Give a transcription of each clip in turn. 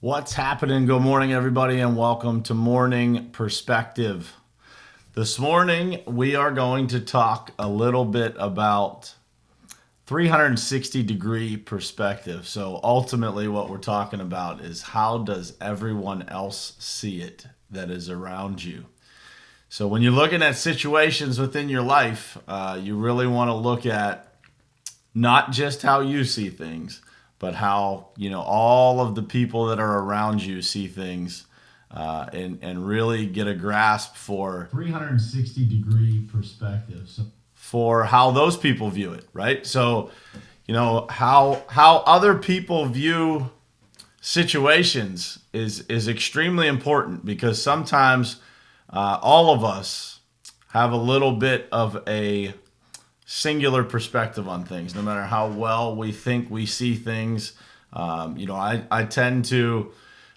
What's happening? Good morning, everybody, and welcome to Morning Perspective. This morning, we are going to talk a little bit about 360-degree perspective. So ultimately, what we're talking about is how does everyone else see it that is around you? So when you're looking at situations within your life, you really want to look at not just how you see things, but how all of the people that are around you see things, and really get a grasp for 360-degree perspective. For how those people view it, right? So, how other people view situations is extremely important because sometimes all of us have a little bit of a singular perspective on things, no matter how well we think we see things. I tend to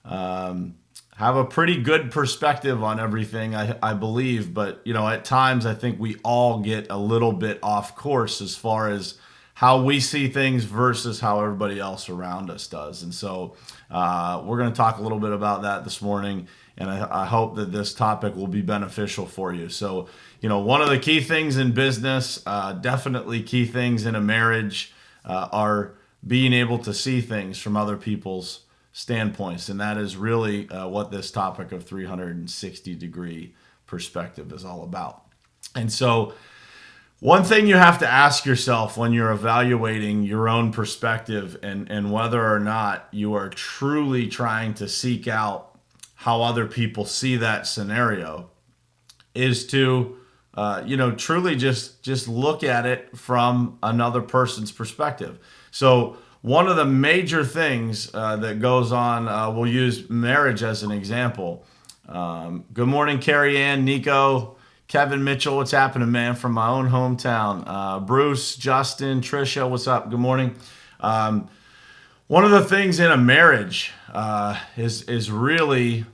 have a pretty good perspective on everything, I believe, but at times I think we all get a little bit off course as far as how we see things versus how everybody else around us does. And so we're going to talk a little bit about that this morning, and I hope that this topic will be beneficial for you. So, one of the key things in business, definitely key things in a marriage, are being able to see things from other people's standpoints. And that is really what this topic of 360-degree perspective is all about. And so, one thing you have to ask yourself when you're evaluating your own perspective and whether or not you are truly trying to seek out how other people see that scenario is to, truly just look at it from another person's perspective. So one of the major things that goes on, we'll use marriage as an example. Good morning, Carrie Ann, Nico, Kevin Mitchell, what's happening, man, from my own hometown. Bruce, Justin, Trisha, what's up? Good morning. One of the things in a marriage is really,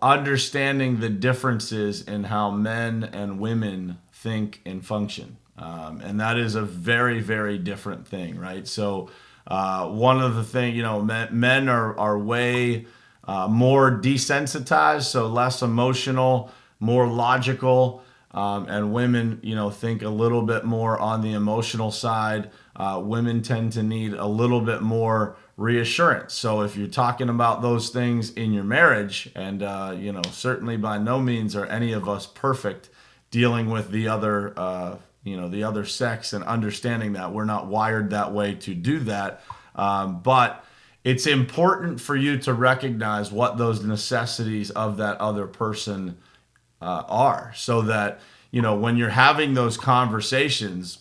understanding the differences in how men and women think and function. And that is a very, very different thing, right? So one of the things, men are way more desensitized, so less emotional, more logical, and women, think a little bit more on the emotional side. Women tend to need a little bit more reassurance. So if you're talking about those things in your marriage, and certainly by no means are any of us perfect dealing with the other, the other sex, and understanding that we're not wired that way to do that, but it's important for you to recognize what those necessities of that other person are, so that when you're having those conversations,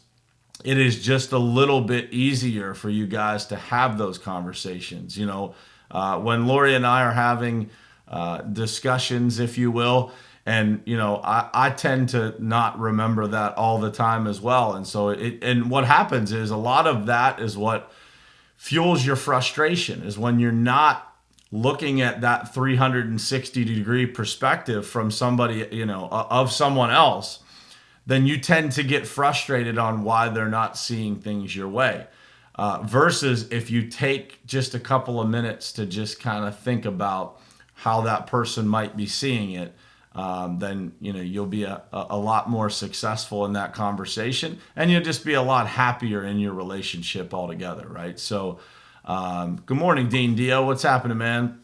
it is just a little bit easier for you guys to have those conversations. When Lori and I are having discussions, if you will, and I tend to not remember that all the time as well, and so and what happens is a lot of that is what fuels your frustration, is when you're not looking at that 360-degree perspective from somebody, of someone else, then you tend to get frustrated on why they're not seeing things your way. Versus if you take just a couple of minutes to just kind of think about how that person might be seeing it, then you'll be a lot more successful in that conversation, and you'll just be a lot happier in your relationship altogether, right? So good morning, Dean Dio. What's happening, man?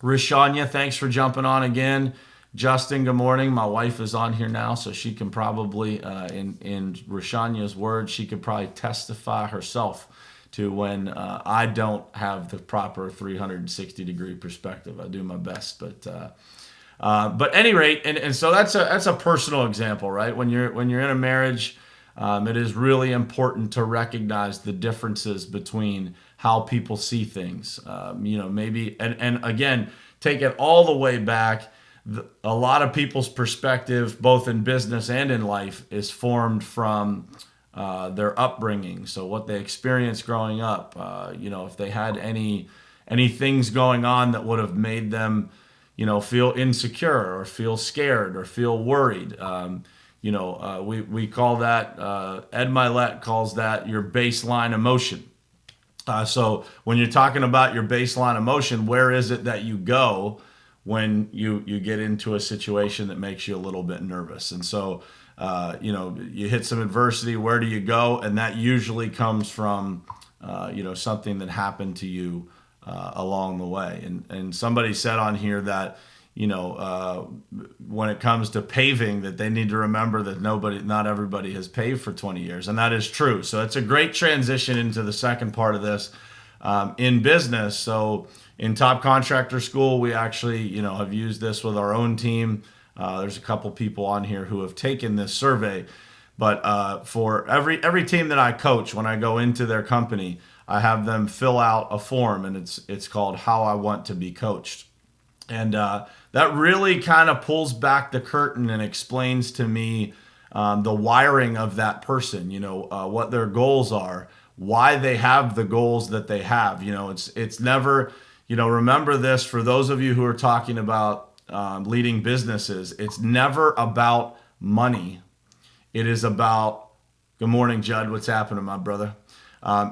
Rishanya, thanks for jumping on again. Justin, good morning. My wife is on here now, so she can probably, in Rishanya's words, she could probably testify herself to when I don't have the proper 360-degree perspective. I do my best, but at any rate, and so that's a personal example, right? When you're in a marriage, it is really important to recognize the differences between how people see things. Maybe, and again, take it all the way back. A lot of people's perspective, both in business and in life, is formed from their upbringing. So what they experienced growing up, if they had any things going on that would have made them, feel insecure or feel scared or feel worried. We call that, Ed Milet calls that your baseline emotion. So when you're talking about your baseline emotion, where is it that you go when you get into a situation that makes you a little bit nervous? And so, you hit some adversity. Where do you go? And that usually comes from, something that happened to you along the way. And somebody said on here that, when it comes to paving, that they need to remember that not everybody has paved for 20 years. And that is true. So it's a great transition into the second part of this in business. So in Top Contractor School, we actually, have used this with our own team. There's a couple people on here who have taken this survey. But for every team that I coach, when I go into their company, I have them fill out a form, and it's called How I Want to Be Coached. And that really kind of pulls back the curtain and explains to me the wiring of that person, what their goals are, why they have the goals that they have. It's never, remember this for those of you who are talking about leading businesses, it's never about money. It is about, good morning, Judd. What's happening, my brother?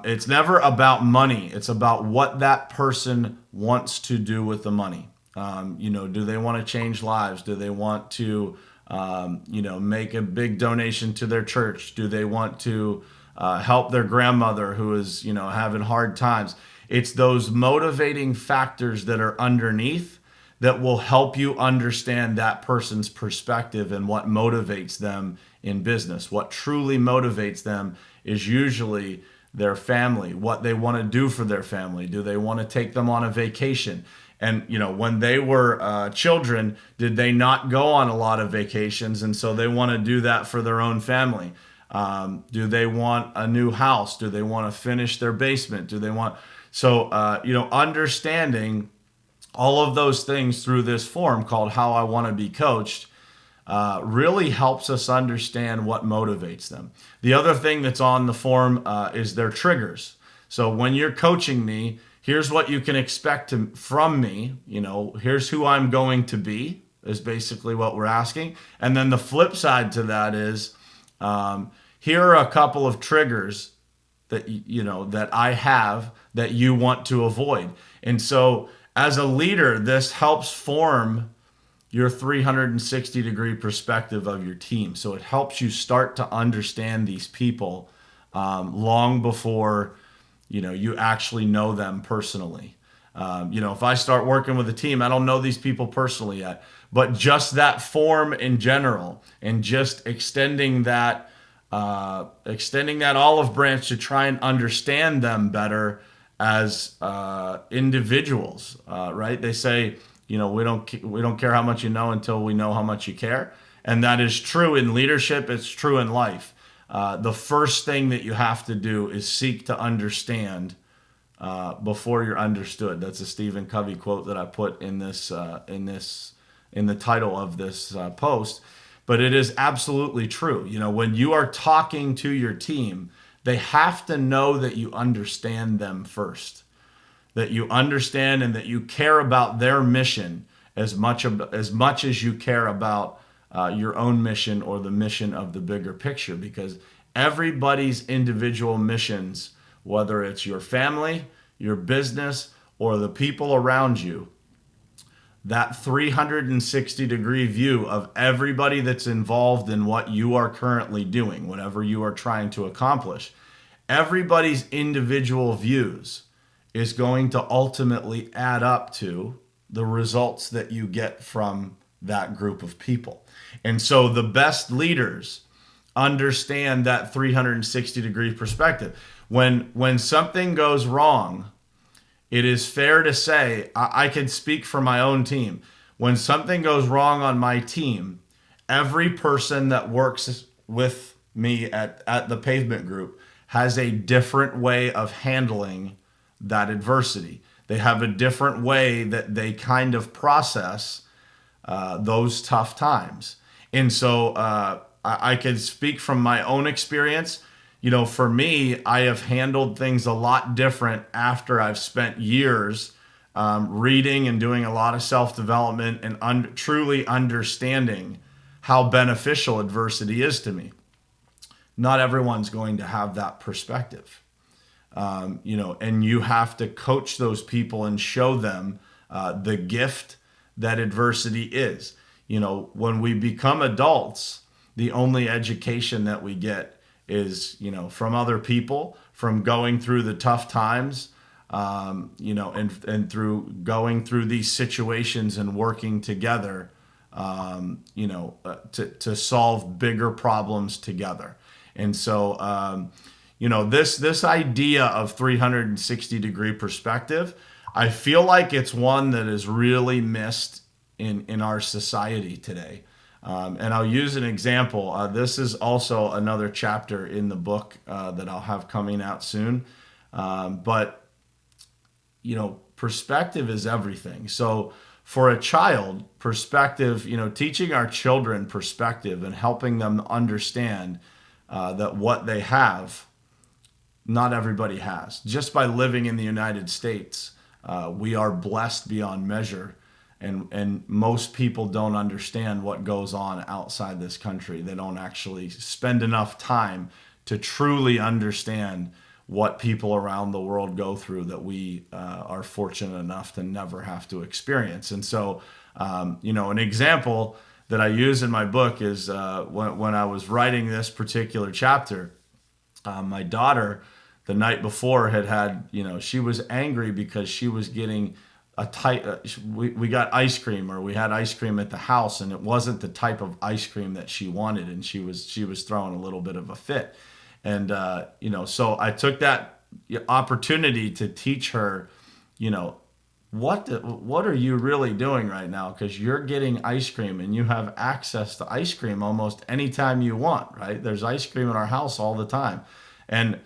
It's never about money. It's about what that person wants to do with the money. Do they want to change lives? Do they want to, make a big donation to their church? Do they want to help their grandmother who is, having hard times? It's those motivating factors that are underneath that will help you understand that person's perspective and what motivates them in business. What truly motivates them is usually their family, what they want to do for their family. Do they want to take them on a vacation? And, when they were children, did they not go on a lot of vacations? And so they want to do that for their own family. Do they want a new house? Do they want to finish their basement? Do they want... So, understanding all of those things through this form called How I Want to Be Coached really helps us understand what motivates them. The other thing that's on the form is their triggers. So when you're coaching me, here's what you can expect from me. Here's who I'm going to be, is basically what we're asking. And then the flip side to that is, here are a couple of triggers that, that I have that you want to avoid. And so as a leader, this helps form your 360-degree perspective of your team. So it helps you start to understand these people long before you actually know them personally. If I start working with a team, I don't know these people personally yet, but just that form in general and just extending that olive branch to try and understand them better as individuals, right? They say, we don't care how much you know until we know how much you care. And that is true in leadership. It's true in life. The first thing that you have to do is seek to understand before you're understood. That's a Stephen Covey quote that I put in the title of this post. But it is absolutely true. When you are talking to your team, they have to know that you understand them first, that you understand and that you care about their mission as much as you care about your own mission or the mission of the bigger picture, because everybody's individual missions, whether it's your family, your business, or the people around you, that 360-degree view of everybody that's involved in what you are currently doing, whatever you are trying to accomplish, everybody's individual views is going to ultimately add up to the results that you get from that group of people. And so the best leaders understand that 360-degree perspective. When something goes wrong, it is fair to say, I can speak for my own team. When something goes wrong on my team, every person that works with me at the Pavement Group has a different way of handling that adversity. They have a different way that they kind of process those tough times. And so I can speak from my own experience. For me, I have handled things a lot different after I've spent years reading and doing a lot of self-development and truly understanding how beneficial adversity is to me. Not everyone's going to have that perspective. and you have to coach those people and show them the gift that adversity is. When we become adults, the only education that we get is, from other people, from going through the tough times, and through going through these situations and working together, to solve bigger problems together. And so, this idea of 360-degree perspective, I feel like it's one that is really missed in our society today. And I'll use an example. This is also another chapter in the book that I'll have coming out soon. But perspective is everything. So for a child, perspective, teaching our children perspective and helping them understand that what they have, not everybody has. Just by living in the United States, we are blessed beyond measure. And most people don't understand what goes on outside this country. They don't actually spend enough time to truly understand what people around the world go through that we are fortunate enough to never have to experience. And so, an example that I use in my book is when I was writing this particular chapter, my daughter, the night before, had she was angry because she was getting we got ice cream, or we had ice cream at the house, and it wasn't the type of ice cream that she wanted, and she was throwing a little bit of a fit. And so I took that opportunity to teach her, what are you really doing right now? Because you're getting ice cream and you have access to ice cream almost anytime you want, right? There's ice cream in our house all the time. And,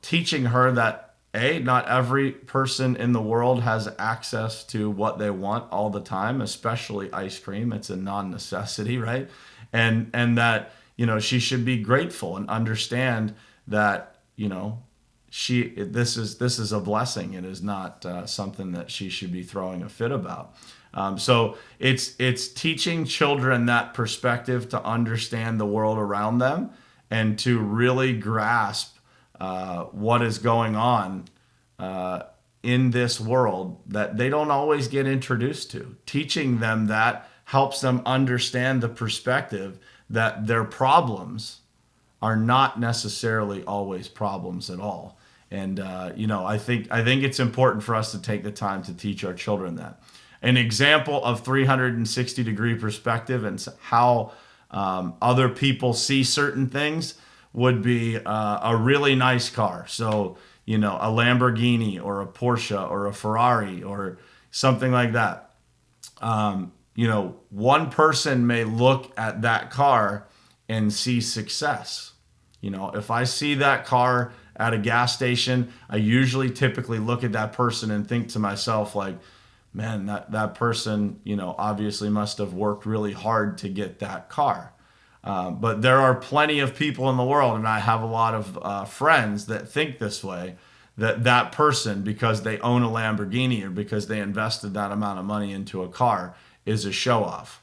teaching her that, not every person in the world has access to what they want all the time, especially ice cream. It's a non-necessity, right? And that, she should be grateful and understand that, this is a blessing. It is not something that she should be throwing a fit about. So it's teaching children that perspective to understand the world around them and to really grasp what is going on in this world that they don't always get introduced to. Teaching them that helps them understand the perspective that their problems are not necessarily always problems at all. And I think it's important for us to take the time to teach our children that. An example of 360-degree perspective and how other people see certain things would be a really nice car. So, a Lamborghini or a Porsche or a Ferrari or something like that. One person may look at that car and see success. If I see that car at a gas station, I typically look at that person and think to myself, like, man, that person, obviously must have worked really hard to get that car. But there are plenty of people in the world, and I have a lot of friends that think this way, that person, because they own a Lamborghini or because they invested that amount of money into a car, is a show-off.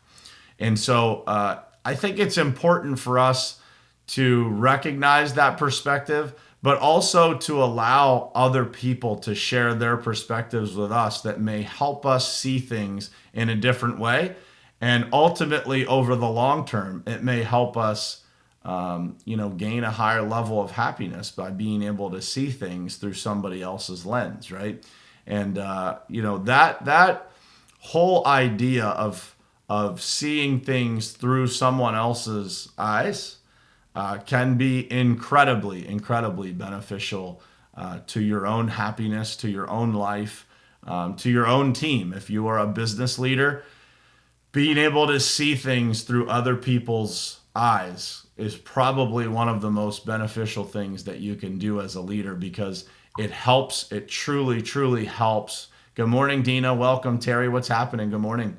And so I think it's important for us to recognize that perspective, but also to allow other people to share their perspectives with us that may help us see things in a different way. And ultimately, over the long term, it may help us, gain a higher level of happiness by being able to see things through somebody else's lens, right? And that whole idea of seeing things through someone else's eyes can be incredibly, incredibly beneficial to your own happiness, to your own life, to your own team. If you are a business leader, being able to see things through other people's eyes is probably one of the most beneficial things that you can do as a leader, because it truly, truly helps. Good morning, Dina. Welcome, Terry. What's happening? Good morning.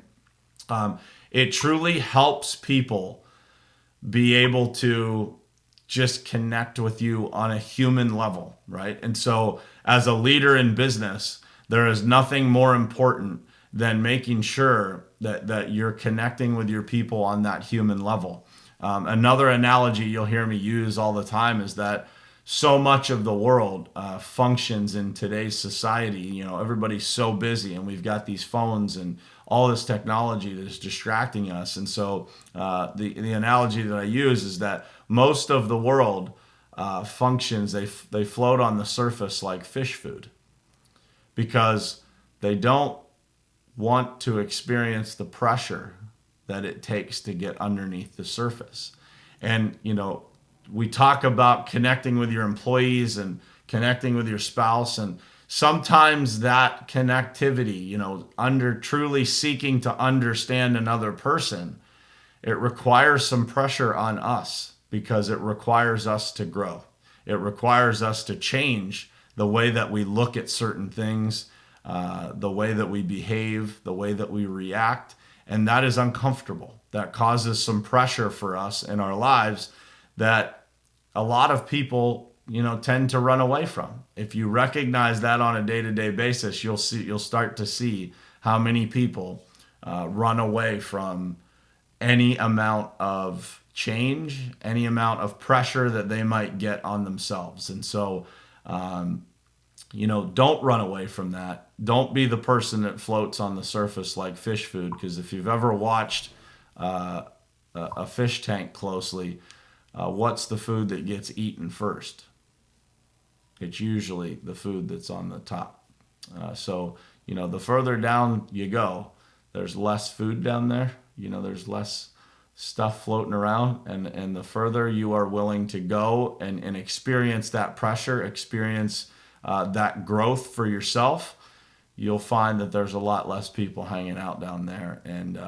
It truly helps people be able to just connect with you on a human level, right? And so as a leader in business, there is nothing more important than making sure that you're connecting with your people on that human level. Another analogy you'll hear me use all the time is that so much of the world functions in today's society. Everybody's so busy, and we've got these phones and all this technology that is distracting us. And so the analogy that I use is that most of the world functions, they float on the surface like fish food, because they don't want to experience the pressure that it takes to get underneath the surface. And we talk about connecting with your employees and connecting with your spouse, and sometimes that connectivity, under truly seeking to understand another person, it requires some pressure on us, because it requires us to grow. It requires us to change the way that we look at certain things, the way that we behave, the way that we react. And that is uncomfortable. That causes some pressure for us in our lives that a lot of people, tend to run away from. If you recognize that on a day-to-day basis, you'll start to see how many people run away from any amount of change, any amount of pressure that they might get on themselves. And so, don't run away from that. Don't be the person that floats on the surface like fish food, because if you've ever watched a fish tank closely, what's the food that gets eaten first? It's usually the food that's on the top. So the further down you go, there's less food down there. There's less stuff floating around. And the further you are willing to go and experience that pressure, experience that growth for yourself, you'll find that there's a lot less people hanging out down there, and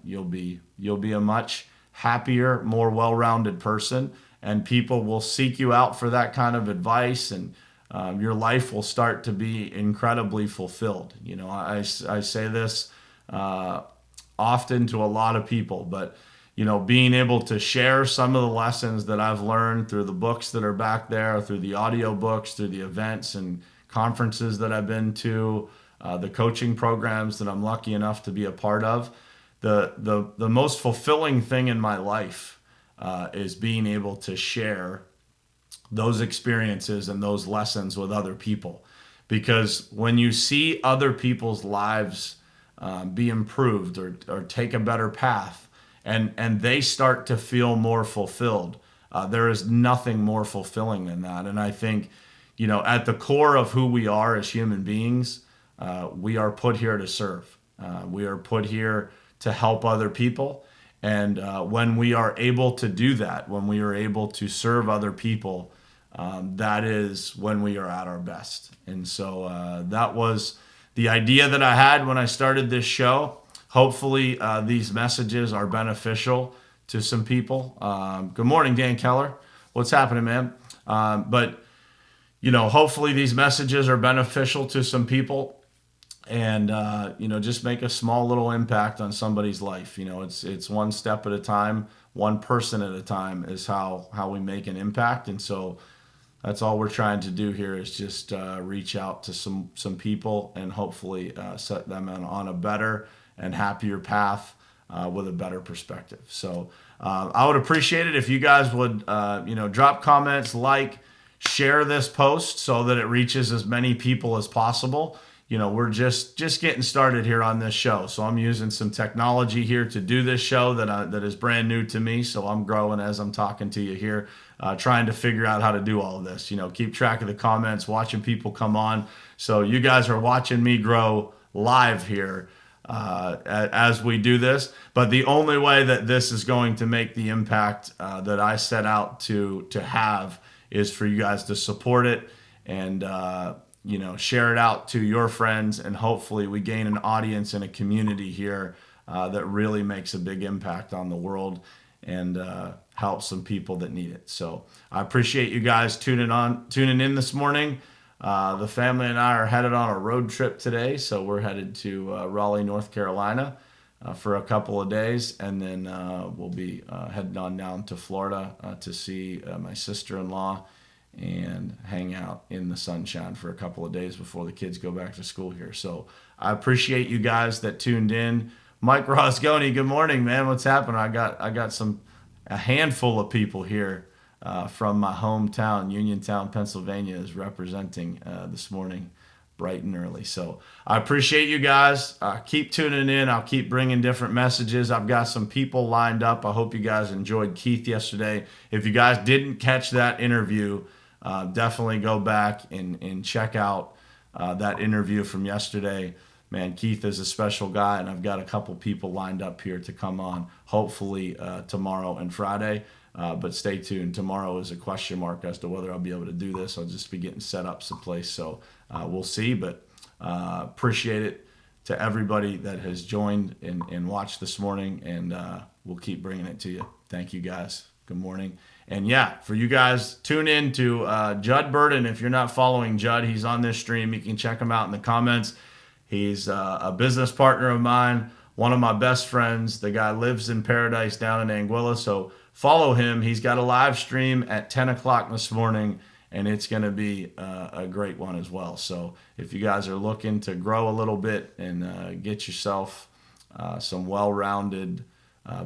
you'll be a much happier, more well-rounded person, and people will seek you out for that kind of advice, and your life will start to be incredibly fulfilled. I say this often to a lot of people, but being able to share some of the lessons that I've learned through the books that are back there, through the audio books, through the events and conferences that I've been to, the coaching programs that I'm lucky enough to be a part of, the most fulfilling thing in my life is being able to share those experiences and those lessons with other people. Because when you see other people's lives be improved or take a better path, and they start to feel more fulfilled, there is nothing more fulfilling than that. And I think, at the core of who we are as human beings, we are put here to serve. We are put here to help other people. And when we are able to do that, when we are able to serve other people, that is when we are at our best. And so that was the idea that I had when I started this show. Hopefully these messages are beneficial to some people. Good morning, Dan Keller. What's happening, man? But hopefully these messages are beneficial to some people, and just make a small little impact on somebody's life. It's one step at a time, one person at a time is how we make an impact. And so that's all we're trying to do here, is just reach out to some people and hopefully set them on a better and happier path with a better perspective. So I would appreciate it if you guys would drop comments, share this post so that it reaches as many people as possible. We're just getting started here on this show. So I'm using some technology here to do this show that is brand new to me. So I'm growing as I'm talking to you here, trying to figure out how to do all of this. Keep track of the comments, watching people come on. So you guys are watching me grow live here as we do this. But the only way that this is going to make the impact that I set out to have is for you guys to support it and share it out to your friends, and hopefully we gain an audience and a community here that really makes a big impact on the world and helps some people that need it. So I appreciate you guys tuning in this morning. The family and I are headed on a road trip today, so we're headed to Raleigh, North Carolina for a couple of days, and then we'll be heading on down to Florida to see my sister-in-law and hang out in the sunshine for a couple of days before the kids go back to school here. So I appreciate you guys that tuned in. Mike Rosconi, good morning, man. What's happening? I got a handful of people here from my hometown, Uniontown, Pennsylvania, is representing this morning, bright and early. So I appreciate you guys. Keep tuning in. I'll keep bringing different messages. I've got some people lined up. I hope you guys enjoyed Keith yesterday. If you guys didn't catch that interview, definitely go back and check out that interview from yesterday. Man, Keith is a special guy, and I've got a couple people lined up here to come on, hopefully tomorrow and Friday. But stay tuned. Tomorrow is a question mark as to whether I'll be able to do this. I'll just be getting set up someplace. So we'll see. But appreciate it to everybody that has joined and watched this morning. And we'll keep bringing it to you. Thank you, guys. Good morning. And yeah, for you guys, tune in to Judd Burden. If you're not following Judd, he's on this stream. You can check him out in the comments. He's a business partner of mine, one of my best friends. The guy lives in paradise down in Anguilla. So follow him. He's got a live stream at 10 o'clock this morning, and it's going to be a great one as well. So if you guys are looking to grow a little bit and get yourself some well-rounded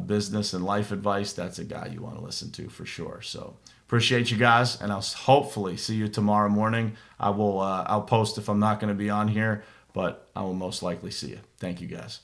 business and life advice, that's a guy you want to listen to for sure. So appreciate you guys, and I'll hopefully see you tomorrow morning. I'll post if I'm not going to be on here, but I will most likely see you. Thank you, guys.